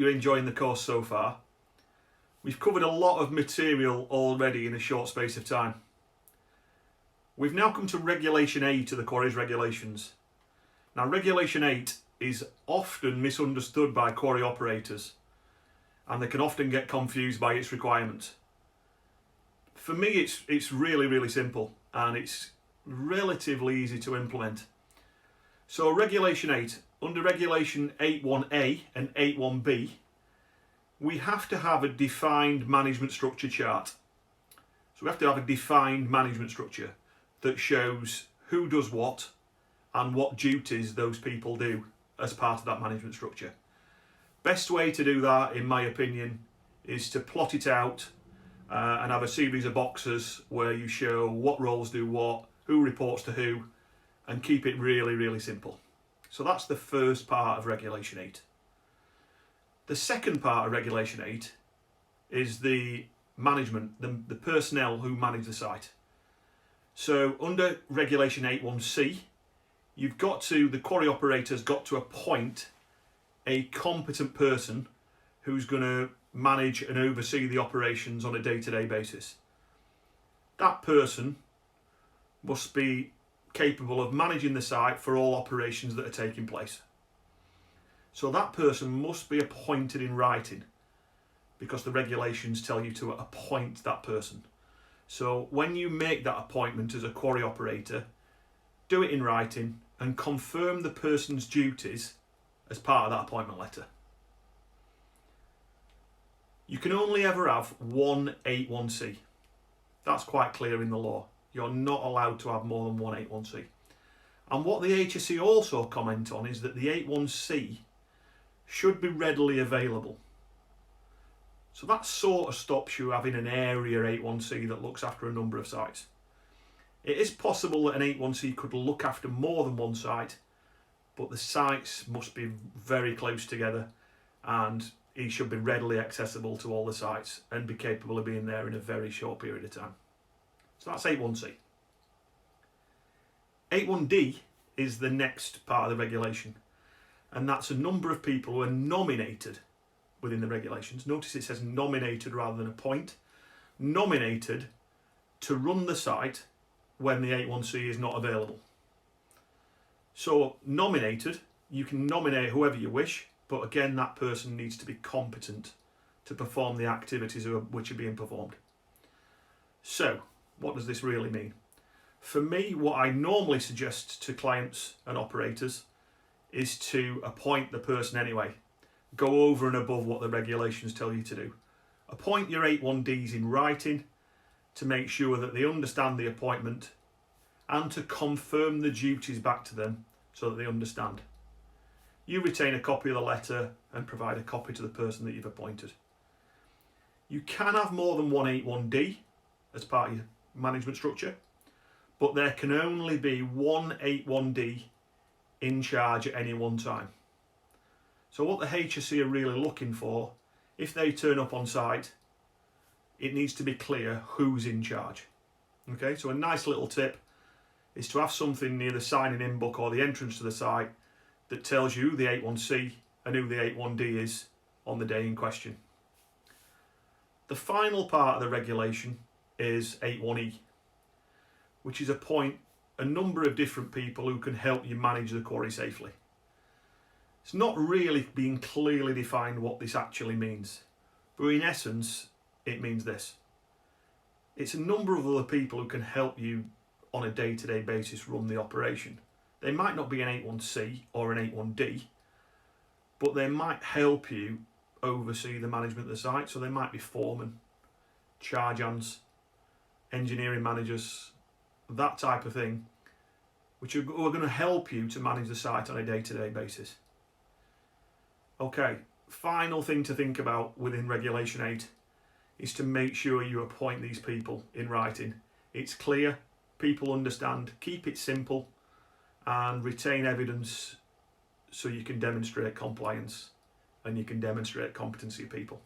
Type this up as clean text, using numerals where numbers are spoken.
you're enjoying the course so far. We've covered a lot of material already in a short space of time. We've now come to Regulation 8 of the Quarries Regulations. Now, Regulation 8 is often misunderstood by quarry operators, and they can often get confused by its requirements. For me, it's really simple, and it's relatively easy to implement. So Regulation 8, under Regulation 8.1a and 8.1b, we have to have a defined management structure chart. So we have to have a defined management structure that shows who does what and what duties those people do as part of that management structure. Best way to do that, in my opinion, is to plot it out and have a series of boxes where you show what roles do what, who reports to who, and keep it really simple. So that's the first part of Regulation 8. The second part of Regulation 8 is the management, the personnel who manage the site. So under Regulation 8.1c, the quarry operator's got to appoint a competent person who's going to manage and oversee the operations on a day-to-day basis. That person must be capable of managing the site for all operations that are taking place. So that person must be appointed in writing, because the regulations tell you to appoint that person. So when you make that appointment as a quarry operator, do it in writing and confirm the person's duties as part of that appointment letter. You can only ever have one 8.1c. That's quite clear in the law. You're not allowed to have more than one 8.1c. And what the HSE also comment on is that the 8.1c should be readily available. So that sort of stops you having an area 8.1c that looks after a number of sites. It is possible that an 8.1c could look after more than one site, but the sites must be very close together, and it should be readily accessible to all the sites and be capable of being there in a very short period of time. So that's 8.1c. 8.1d is the next part of the regulation, and that's a number of people who are nominated within the regulations. Notice it says nominated rather than appoint. Nominated to run the site when the 8.1c is not available. So nominated, you can nominate whoever you wish, but again, that person needs to be competent to perform the activities which are being performed. So what does this really mean? For me, what I normally suggest to clients and operators is to appoint the person anyway. Go over and above what the regulations tell you to do. Appoint your 8.1ds in writing to make sure that they understand the appointment and to confirm the duties back to them so that they understand. You retain a copy of the letter and provide a copy to the person that you've appointed. You can have more than one 8.1d as part of your management structure, but there can only be one 8.1d in charge at any one time. So what the HSE are really looking for, if they turn up on site, it needs to be clear who's in charge. Okay, so a nice little tip is to have something near the signing in book or the entrance to the site that tells you the 8.1c and who the 8.1d is on the day in question. The final part of the regulation is 8.1e, which is appoint a number of different people who can help you manage the quarry safely. It's not really being clearly defined what this actually means, but in essence, it means this. It's a number of other people who can help you on a day-to-day basis run the operation. They might not be an 8.1c or an 8.1d, but they might help you oversee the management of the site. So they might be foremen, charge hands, engineering managers, that type of thing, which are going to help you to manage the site on a day-to-day basis. Okay, final thing to think about within Regulation 8 is to make sure you appoint these people in writing. It's clear, people understand, keep it simple, and retain evidence so you can demonstrate compliance and you can demonstrate competency of people.